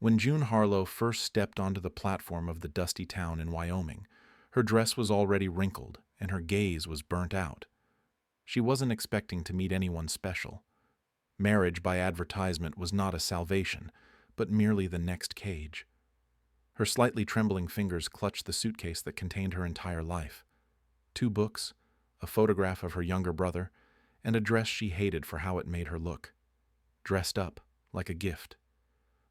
When June Harlow first stepped onto the platform of the dusty town in Wyoming, her dress was already wrinkled and her gaze was burnt out. She wasn't expecting to meet anyone special. Marriage by advertisement was not a salvation, but merely the next cage. Her slightly trembling fingers clutched the suitcase that contained her entire life. 2 books, a photograph of her younger brother, and a dress she hated for how it made her look. Dressed up, like a gift.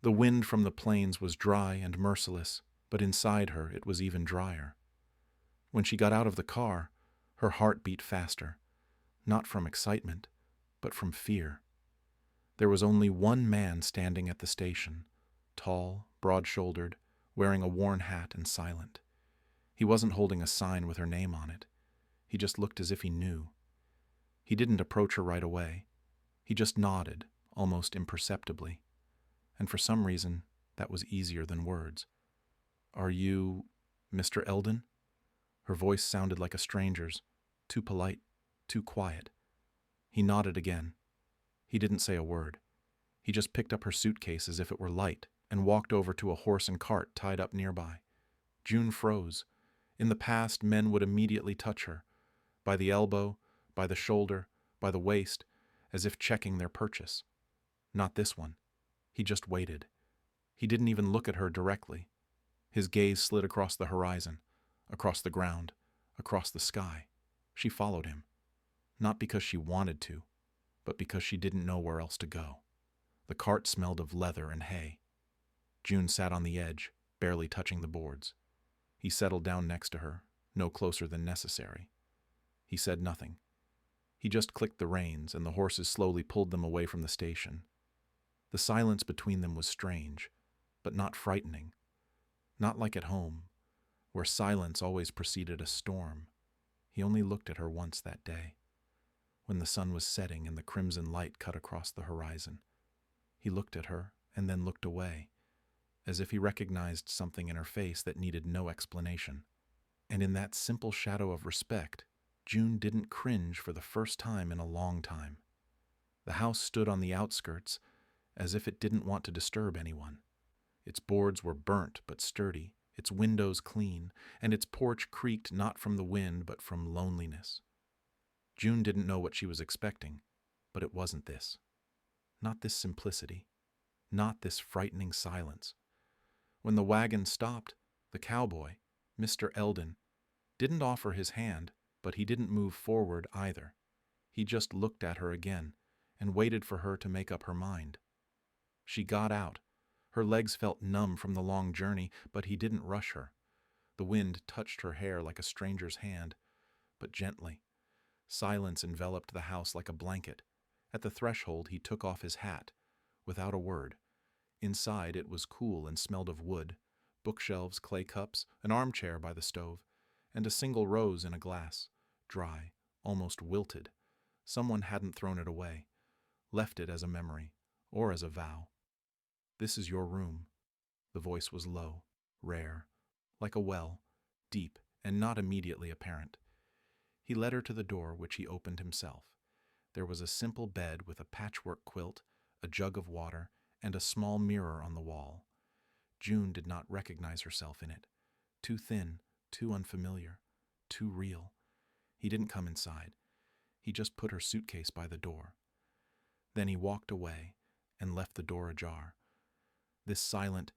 The wind from the plains was dry and merciless, but inside her it was even drier. When she got out of the car, her heart beat faster, not from excitement, but from fear. There was only one man standing at the station, tall, broad-shouldered, wearing a worn hat and silent. He wasn't holding a sign with her name on it. He just looked as if he knew. He didn't approach her right away. He just nodded, almost imperceptibly. And for some reason, that was easier than words. "Are you Mr. Eldon?" Her voice sounded like a stranger's, too polite, too quiet. He nodded again. He didn't say a word. He just picked up her suitcase as if it were light and walked over to a horse and cart tied up nearby. June froze. In the past, men would immediately touch her, by the elbow, by the shoulder, by the waist, as if checking their purchase. Not this one. He just waited. He didn't even look at her directly. His gaze slid across the horizon, across the ground, across the sky. She followed him. Not because she wanted to, but because she didn't know where else to go. The cart smelled of leather and hay. June sat on the edge, barely touching the boards. He settled down next to her, no closer than necessary. He said nothing. He just clicked the reins, and the horses slowly pulled them away from the station. The silence between them was strange, but not frightening. Not like at home, where silence always preceded a storm. He only looked at her once that day, when the sun was setting and the crimson light cut across the horizon. He looked at her and then looked away, as if he recognized something in her face that needed no explanation. And in that simple shadow of respect, June didn't cringe for the first time in a long time. The house stood on the outskirts, as if it didn't want to disturb anyone. Its boards were burnt but sturdy, its windows clean, and its porch creaked not from the wind but from loneliness. June didn't know what she was expecting, but it wasn't this. Not this simplicity. Not this frightening silence. When the wagon stopped, the cowboy, Mr. Eldon, didn't offer his hand, but he didn't move forward either. He just looked at her again and waited for her to make up her mind. She got out. Her legs felt numb from the long journey, but he didn't rush her. The wind touched her hair like a stranger's hand, but gently. Silence enveloped the house like a blanket. At the threshold, he took off his hat, without a word. Inside, it was cool and smelled of wood, bookshelves, clay cups, an armchair by the stove, and a single rose in a glass, dry, almost wilted. Someone hadn't thrown it away, left it as a memory, or as a vow. "This is your room." The voice was low, rare, like a well, deep, and not immediately apparent. He led her to the door, which he opened himself. There was a simple bed with a patchwork quilt, a jug of water, and a small mirror on the wall. June did not recognize herself in it. Too thin, too unfamiliar, too real. He didn't come inside. He just put her suitcase by the door. Then he walked away and left the door ajar. This silent,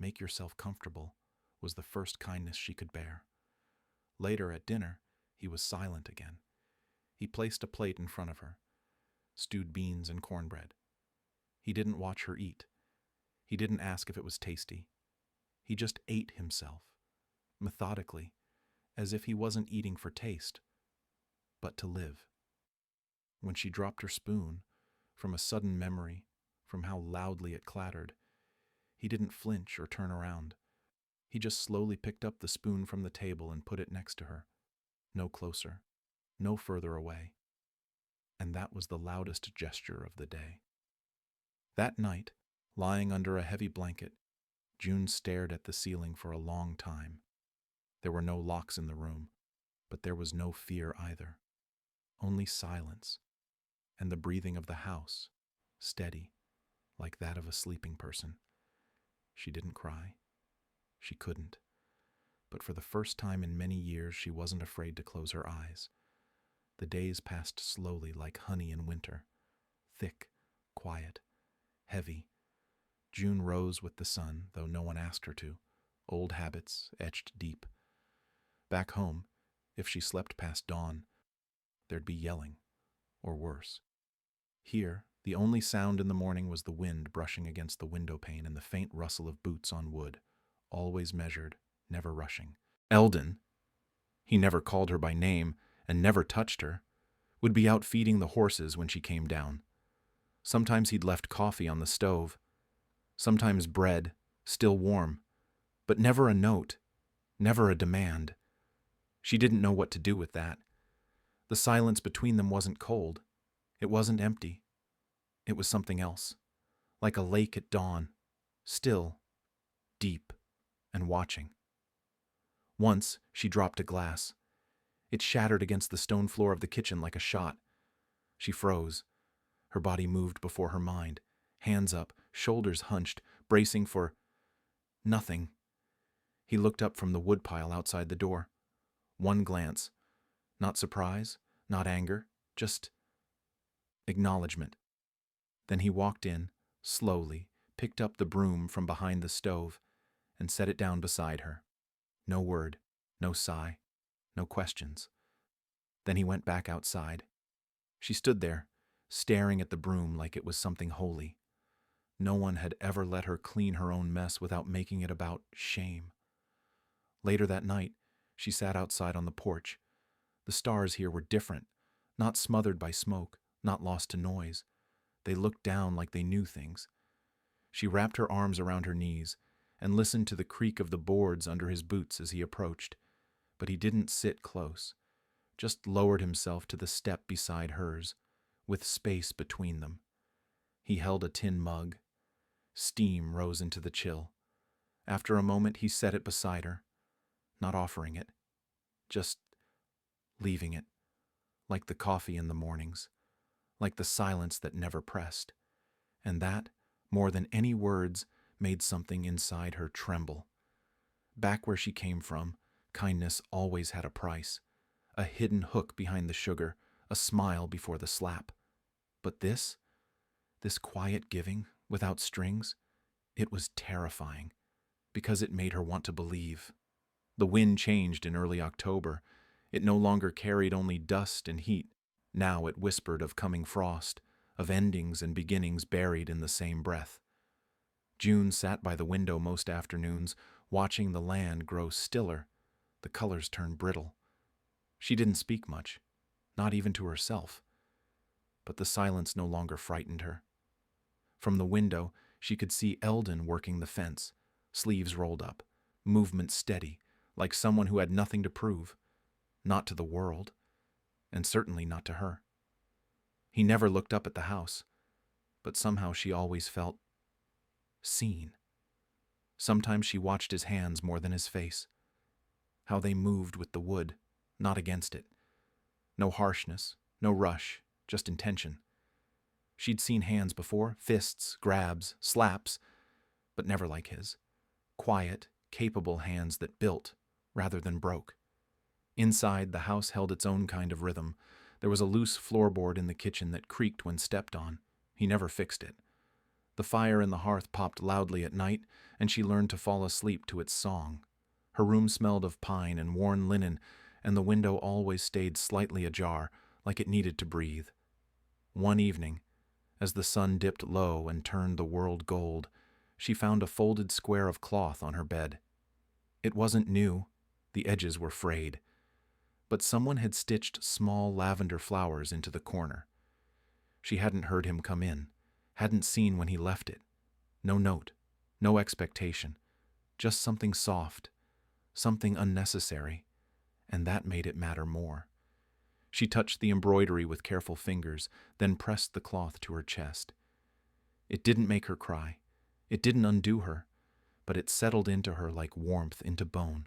"make yourself comfortable," was the first kindness she could bear. Later at dinner, he was silent again. He placed a plate in front of her, stewed beans and cornbread. He didn't watch her eat. He didn't ask if it was tasty. He just ate himself, methodically, as if he wasn't eating for taste, but to live. When she dropped her spoon, from a sudden memory, from how loudly it clattered, he didn't flinch or turn around. He just slowly picked up the spoon from the table and put it next to her. No closer, no further away. And that was the loudest gesture of the day. That night, lying under a heavy blanket, June stared at the ceiling for a long time. There were no locks in the room, but there was no fear either. Only silence, and the breathing of the house, steady, like that of a sleeping person. She didn't cry. She couldn't. But for the first time in many years, she wasn't afraid to close her eyes. The days passed slowly like honey in winter. Thick, quiet, heavy. June rose with the sun, though no one asked her to. Old habits etched deep. Back home, if she slept past dawn, there'd be yelling, or worse. Here, the only sound in the morning was the wind brushing against the window pane and the faint rustle of boots on wood, always measured, never rushing. Eldon, he never called her by name and never touched her, would be out feeding the horses when she came down. Sometimes he'd left coffee on the stove, sometimes bread, still warm, but never a note, never a demand. She didn't know what to do with that. The silence between them wasn't cold. It wasn't empty. It was something else, like a lake at dawn, still, deep, and watching. Once, she dropped a glass. It shattered against the stone floor of the kitchen like a shot. She froze. Her body moved before her mind, hands up, shoulders hunched, bracing for nothing. He looked up from the woodpile outside the door. One glance. Not surprise, not anger, just acknowledgement. Then he walked in, slowly, picked up the broom from behind the stove, and set it down beside her. No word, no sigh, no questions. Then he went back outside. She stood there, staring at the broom like it was something holy. No one had ever let her clean her own mess without making it about shame. Later that night, she sat outside on the porch. The stars here were different, not smothered by smoke, not lost to noise. They looked down like they knew things. She wrapped her arms around her knees and listened to the creak of the boards under his boots as he approached. But he didn't sit close, just lowered himself to the step beside hers, with space between them. He held a tin mug. Steam rose into the chill. After a moment, he set it beside her, not offering it, just leaving it, like the coffee in the mornings, like the silence that never pressed. And that, more than any words, made something inside her tremble. Back where she came from, kindness always had a price, a hidden hook behind the sugar, a smile before the slap. But this quiet giving, without strings, it was terrifying, because it made her want to believe. The wind changed in early October. It no longer carried only dust and heat. Now it whispered of coming frost, of endings and beginnings buried in the same breath. June sat by the window most afternoons, watching the land grow stiller, the colors turn brittle. She didn't speak much, not even to herself. But the silence no longer frightened her. From the window, she could see Eldon working the fence, sleeves rolled up, movement steady, like someone who had nothing to prove, not to the world, and certainly not to her. He never looked up at the house, but somehow she always felt seen. Sometimes she watched his hands more than his face, how they moved with the wood, not against it. No harshness, no rush, just intention. She'd seen hands before, fists, grabs, slaps, but never like his. Quiet, capable hands that built rather than broke. Inside, the house held its own kind of rhythm. There was a loose floorboard in the kitchen that creaked when stepped on. He never fixed it. The fire in the hearth popped loudly at night, and she learned to fall asleep to its song. Her room smelled of pine and worn linen, and the window always stayed slightly ajar, like it needed to breathe. One evening, as the sun dipped low and turned the world gold, she found a folded square of cloth on her bed. It wasn't new. The edges were frayed. But someone had stitched small lavender flowers into the corner. She hadn't heard him come in, hadn't seen when he left it. No note, no expectation, just something soft, something unnecessary, and that made it matter more. She touched the embroidery with careful fingers, then pressed the cloth to her chest. It didn't make her cry. It didn't undo her, but it settled into her like warmth into bone.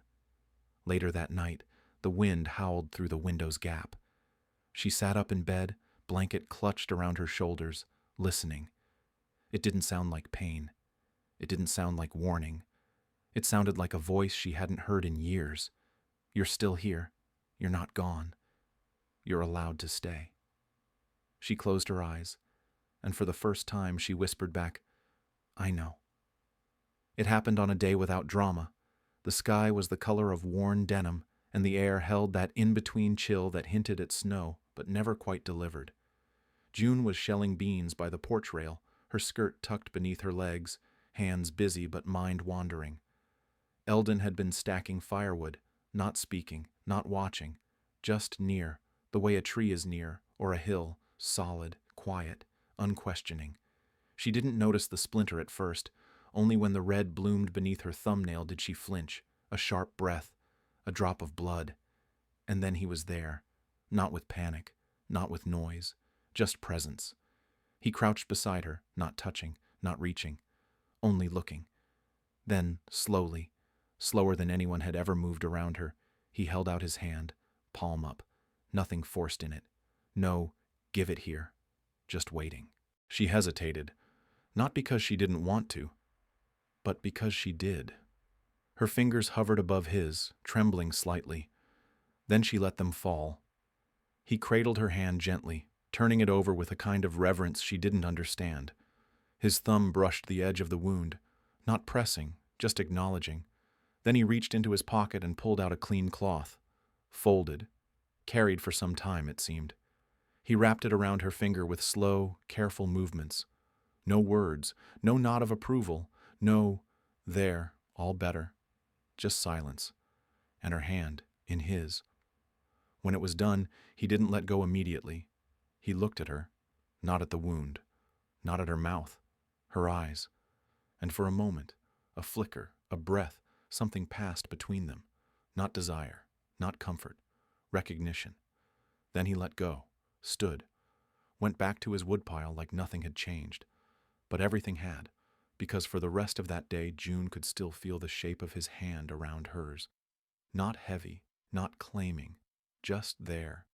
Later that night, the wind howled through the window's gap. She sat up in bed, blanket clutched around her shoulders, listening. It didn't sound like pain. It didn't sound like warning. It sounded like a voice she hadn't heard in years. You're still here. You're not gone. You're allowed to stay. She closed her eyes, and for the first time she whispered back, I know. It happened on a day without drama. The sky was the color of worn denim, and the air held that in-between chill that hinted at snow, but never quite delivered. June was shelling beans by the porch rail, her skirt tucked beneath her legs, hands busy but mind wandering. Eldon had been stacking firewood, not speaking, not watching, just near, the way a tree is near, or a hill, solid, quiet, unquestioning. She didn't notice the splinter at first. Only when the red bloomed beneath her thumbnail did she flinch, a sharp breath, a drop of blood. And then he was there, not with panic, not with noise, just presence. He crouched beside her, not touching, not reaching, only looking. Then, slowly, slower than anyone had ever moved around her, he held out his hand, palm up, nothing forced in it. No, give it here. Just waiting. She hesitated, not because she didn't want to, but because she did. Her fingers hovered above his, trembling slightly. Then she let them fall. He cradled her hand gently, turning it over with a kind of reverence she didn't understand. His thumb brushed the edge of the wound, not pressing, just acknowledging. Then he reached into his pocket and pulled out a clean cloth. Folded. Carried for some time, it seemed. He wrapped it around her finger with slow, careful movements. No words, no nod of approval, no, there, all better. Just silence. And her hand, in his. When it was done, he didn't let go immediately. He looked at her, not at the wound, not at her mouth, her eyes. And for a moment, a flicker, a breath, something passed between them. Not desire, not comfort, recognition. Then he let go, stood, went back to his woodpile like nothing had changed. But everything had, because for the rest of that day June could still feel the shape of his hand around hers. Not heavy, not claiming, just there.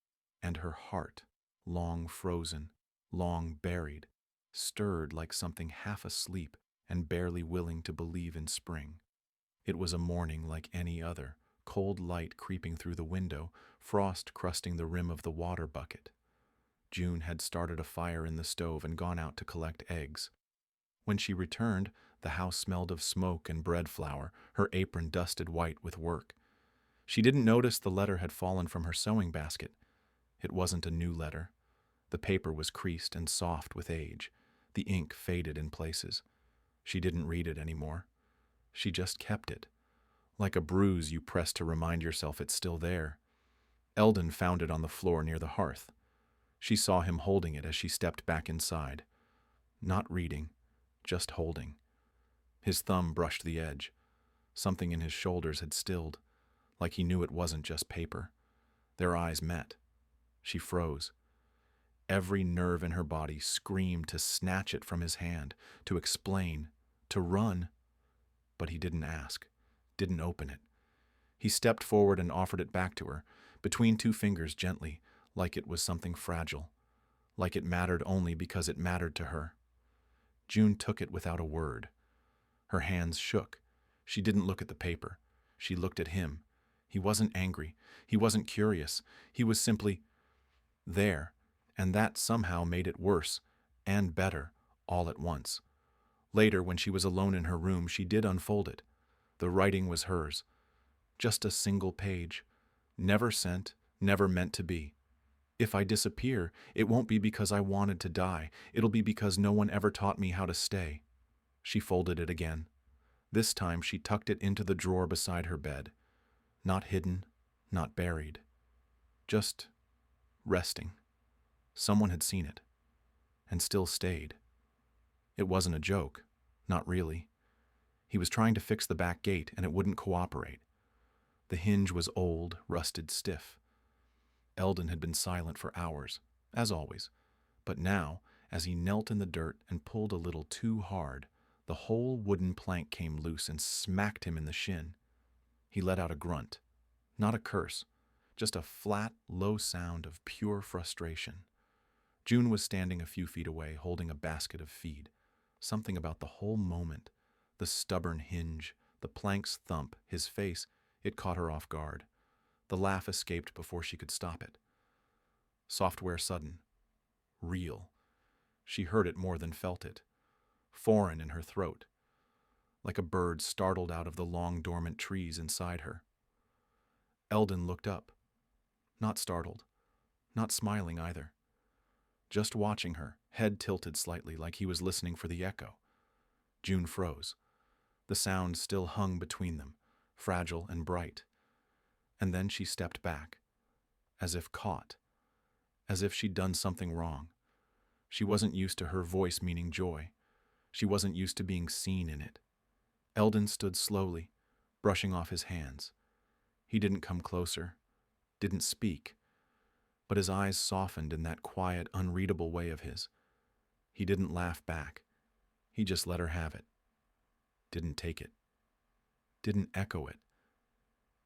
And her heart, long frozen, long buried, stirred like something half asleep and barely willing to believe in spring. It was a morning like any other, cold light creeping through the window, frost crusting the rim of the water bucket. June had started a fire in the stove and gone out to collect eggs. When she returned, the house smelled of smoke and bread flour, her apron dusted white with work. She didn't notice the letter had fallen from her sewing basket. It wasn't a new letter. The paper was creased and soft with age. The ink faded in places. She didn't read it anymore. She just kept it, like a bruise you press to remind yourself it's still there. Eldon found it on the floor near the hearth. She saw him holding it as she stepped back inside. Not reading, just holding. His thumb brushed the edge. Something in his shoulders had stilled, like he knew it wasn't just paper. Their eyes met. She froze. Every nerve in her body screamed to snatch it from his hand, to explain, to run. But he didn't ask, didn't open it. He stepped forward and offered it back to her, between two fingers gently, like it was something fragile, like it mattered only because it mattered to her. June took it without a word. Her hands shook. She didn't look at the paper. She looked at him. He wasn't angry. He wasn't curious. He was simply there, and that somehow made it worse and better all at once. Later, when she was alone in her room, she did unfold it. The writing was hers. Just a single page. Never sent, never meant to be. If I disappear, it won't be because I wanted to die. It'll be because no one ever taught me how to stay. She folded it again. This time she tucked it into the drawer beside her bed. Not hidden, not buried. Just resting. Someone had seen it, and still stayed. It wasn't a joke, not really. He was trying to fix the back gate, and it wouldn't cooperate. The hinge was old, rusted stiff. Eldon had been silent for hours, as always, but now, as he knelt in the dirt and pulled a little too hard, the whole wooden plank came loose and smacked him in the shin. He let out a grunt, not a curse, just a flat, low sound of pure frustration. June was standing a few feet away, holding a basket of feed. Something about the whole moment, The stubborn hinge, the plank's thump, his face, it caught her off guard. The laugh escaped before she could stop it. Software sudden. Real. She heard it more than felt it. Foreign in her throat. Like a bird startled out of the long dormant trees inside her. Eldon looked up. Not startled. Not smiling either. Just watching her, head tilted slightly like he was listening for the echo. June froze. The sound still hung between them, fragile and bright. And then she stepped back, as if caught, as if she'd done something wrong. She wasn't used to her voice meaning joy. She wasn't used to being seen in it. Eldon stood slowly, brushing off his hands. He didn't come closer, didn't speak, but his eyes softened in that quiet, unreadable way of his. He didn't laugh back. He just let her have it. Didn't take it. Didn't echo it.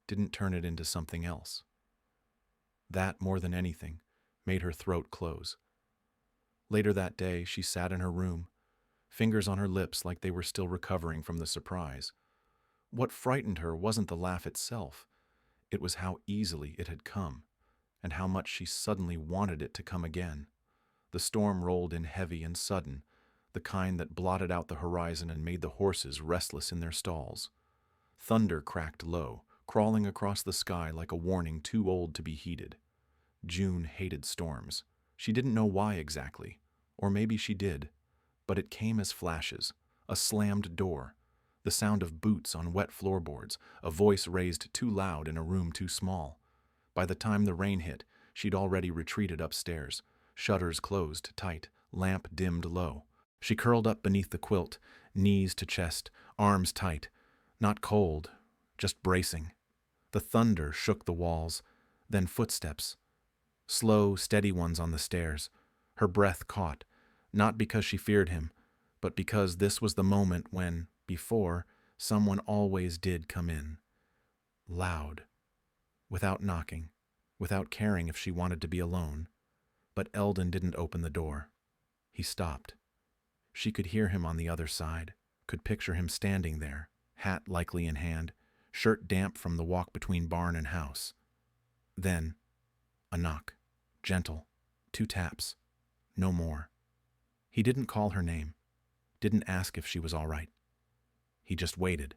Didn't turn it into something else. That, more than anything, made her throat close. Later that day, she sat in her room, fingers on her lips like they were still recovering from the surprise. What frightened her wasn't the laugh itself. It was how easily it had come, and how much she suddenly wanted it to come again. The storm rolled in heavy and sudden, the kind that blotted out the horizon and made the horses restless in their stalls. Thunder cracked low, crawling across the sky like a warning too old to be heeded. June hated storms. She didn't know why exactly, or maybe she did, but it came as flashes, a slammed door, the sound of boots on wet floorboards, a voice raised too loud in a room too small. By the time the rain hit, she'd already retreated upstairs, shutters closed tight, lamp dimmed low. She curled up beneath the quilt, knees to chest, arms tight, not cold, just bracing. The thunder shook the walls, then footsteps, slow, steady ones on the stairs. Her breath caught, not because she feared him, but because this was the moment when, before, someone always did come in. Loud. Without knocking, without caring if she wanted to be alone. But Eldon didn't open the door. He stopped. She could hear him on the other side, could picture him standing there, hat likely in hand, shirt damp from the walk between barn and house. Then, a knock. Gentle. 2 taps. No more. He didn't call her name, didn't ask if she was all right. He just waited,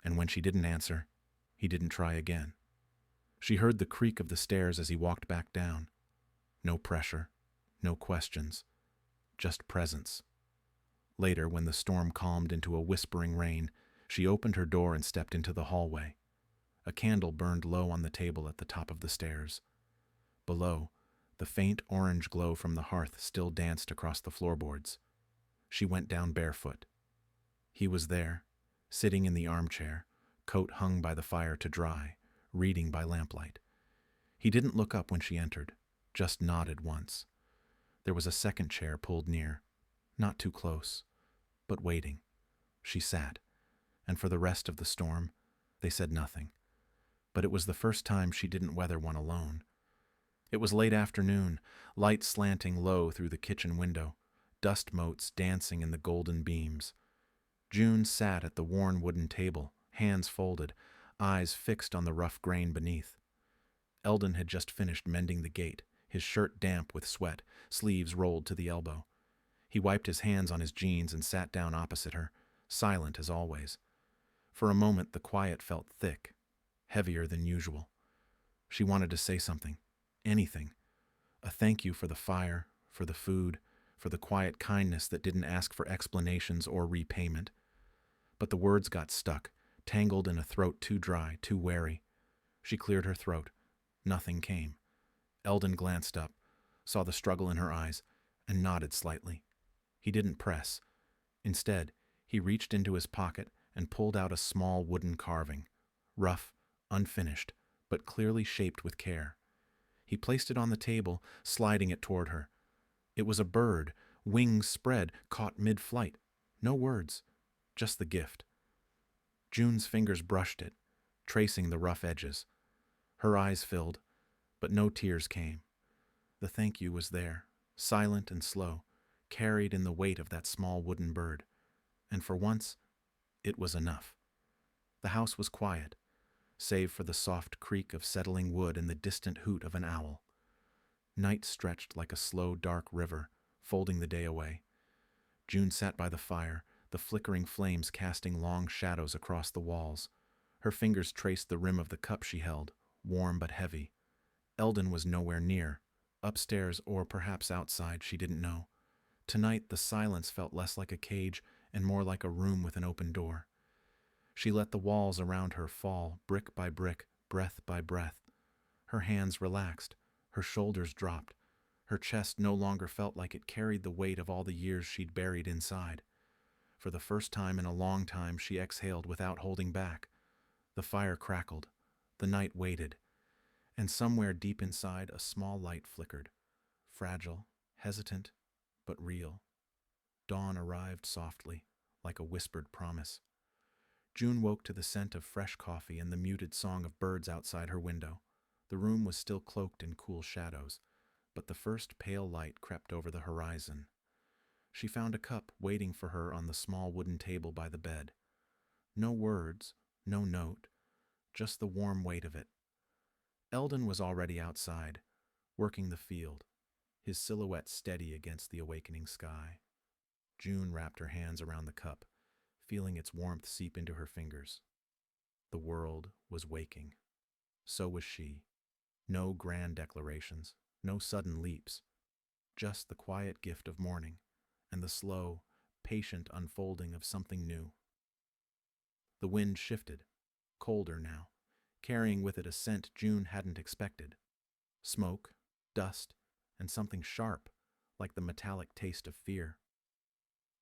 and when she didn't answer, he didn't try again. She heard the creak of the stairs as he walked back down. No pressure, no questions, just presence. Later, when the storm calmed into a whispering rain, she opened her door and stepped into the hallway. A candle burned low on the table at the top of the stairs. Below, the faint orange glow from the hearth still danced across the floorboards. She went down barefoot. He was there, sitting in the armchair, coat hung by the fire to dry, reading by lamplight. He didn't look up when she entered, just nodded once. There was a second chair pulled near, not too close, but waiting. She sat, and for the rest of the storm, they said nothing. But it was the first time she didn't weather one alone. It was late afternoon, light slanting low through the kitchen window, dust motes dancing in the golden beams. June sat at the worn wooden table, hands folded, eyes fixed on the rough grain beneath. Eldon had just finished mending the gate, his shirt damp with sweat, sleeves rolled to the elbow. He wiped his hands on his jeans and sat down opposite her, silent as always. For a moment the quiet felt thick, heavier than usual. She wanted to say something, anything. A thank you for the fire, for the food, for the quiet kindness that didn't ask for explanations or repayment. But the words got stuck, tangled in a throat too dry, too wary. She cleared her throat. Nothing came. Eldon glanced up, saw the struggle in her eyes, and nodded slightly. He didn't press. Instead, he reached into his pocket and pulled out a small wooden carving, rough, unfinished, but clearly shaped with care. He placed it on the table, sliding it toward her. It was a bird, wings spread, caught mid-flight. No words, just the gift. June's fingers brushed it, tracing the rough edges. Her eyes filled, but no tears came. The thank you was there, silent and slow, carried in the weight of that small wooden bird. And for once, It was enough. The house was quiet, save for the soft creak of settling wood and the distant hoot of an owl. Night stretched like a slow, dark river, folding the day away. June sat by the fire, the flickering flames casting long shadows across the walls. Her fingers traced the rim of the cup she held, warm but heavy. Eldon was nowhere near, upstairs or perhaps outside, she didn't know. Tonight the silence felt less like a cage and more like a room with an open door. She let the walls around her fall, brick by brick, breath by breath. Her hands relaxed, her shoulders dropped. Her chest no longer felt like it carried the weight of all the years she'd buried inside. For the first time in a long time, she exhaled without holding back. The fire crackled. The night waited. And somewhere deep inside, a small light flickered. Fragile, hesitant, but real. Dawn arrived softly, like a whispered promise. June woke to the scent of fresh coffee and the muted song of birds outside her window. The room was still cloaked in cool shadows, but the first pale light crept over the horizon. She found a cup waiting for her on the small wooden table by the bed. No words, no note, just the warm weight of it. Eldon was already outside, working the field, his silhouette steady against the awakening sky. June wrapped her hands around the cup, feeling its warmth seep into her fingers. The world was waking. So was she. No grand declarations, no sudden leaps, just the quiet gift of morning and the slow, patient unfolding of something new. The wind shifted, colder now, carrying with it a scent June hadn't expected. Smoke, dust, and something sharp, like the metallic taste of fear.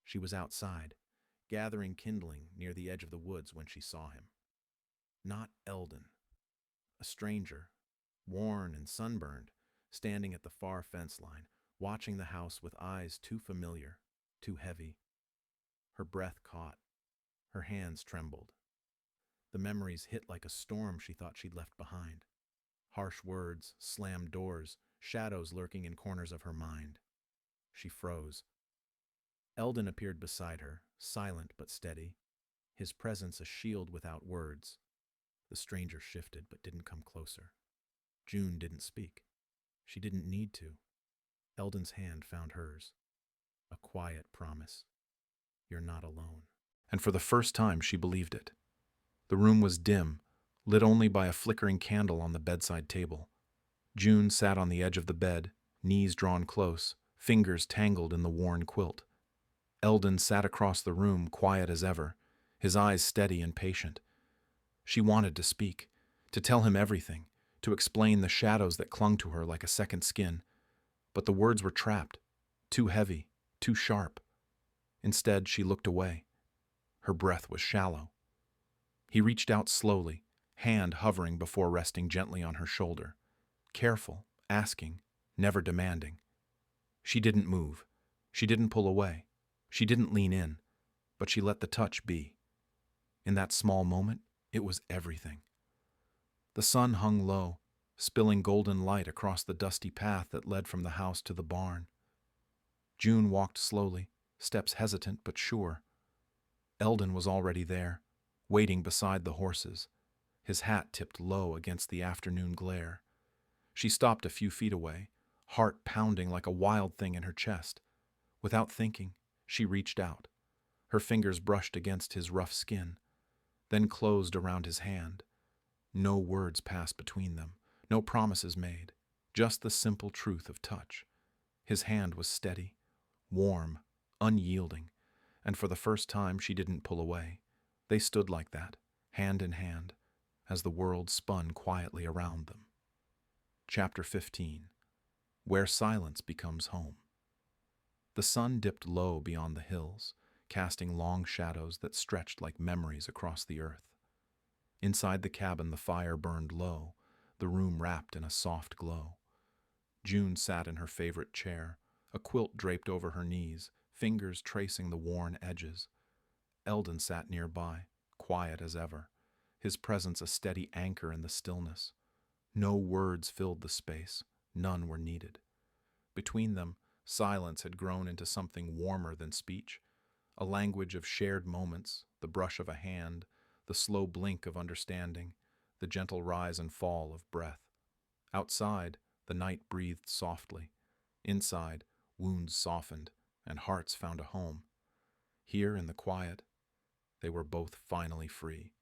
She was outside, gathering kindling near the edge of the woods when she saw him. Not Eldon. A stranger, worn and sunburned, standing at the far fence line, watching the house with eyes too familiar, too heavy. Her breath caught. Her hands trembled. The memories hit like a storm she thought she'd left behind. Harsh words, slammed doors, shadows lurking in corners of her mind. She froze. Eldon appeared beside her, silent but steady, his presence a shield without words. The stranger shifted but didn't come closer. June didn't speak. She didn't need to. Eldon's hand found hers. A quiet promise. You're not alone. And for the first time she believed it. The room was dim, lit only by a flickering candle on the bedside table. June sat on the edge of the bed, knees drawn close, fingers tangled in the worn quilt. Eldon sat across the room, quiet as ever, his eyes steady and patient. She wanted to speak, to tell him everything, to explain the shadows that clung to her like a second skin. But the words were trapped, too heavy, too sharp. Instead, she looked away. Her breath was shallow. He reached out slowly, hand hovering before resting gently on her shoulder. Careful, asking, never demanding. She didn't move. She didn't pull away. She didn't lean in, but she let the touch be. In that small moment, it was everything. The sun hung low, spilling golden light across the dusty path that led from the house to the barn. June walked slowly, steps hesitant but sure. Eldon was already there, waiting beside the horses, his hat tipped low against the afternoon glare. She stopped a few feet away, heart pounding like a wild thing in her chest. Without thinking, she reached out. Her fingers brushed against his rough skin, then closed around his hand. No words passed between them, no promises made, just the simple truth of touch. His hand was steady, warm, unyielding, and for the first time she didn't pull away. They stood like that, hand in hand, as the world spun quietly around them. Chapter 15. Where Silence Becomes Home. The sun dipped low beyond the hills, casting long shadows that stretched like memories across the earth. Inside the cabin the fire burned low, the room wrapped in a soft glow. June sat in her favorite chair, a quilt draped over her knees, fingers tracing the worn edges. Eldon sat nearby, quiet as ever, his presence a steady anchor in the stillness. No words filled the space, none were needed. Between them, silence had grown into something warmer than speech, a language of shared moments, the brush of a hand, the slow blink of understanding, the gentle rise and fall of breath. Outside, the night breathed softly. Inside, wounds softened, and hearts found a home. Here in the quiet, they were both finally free.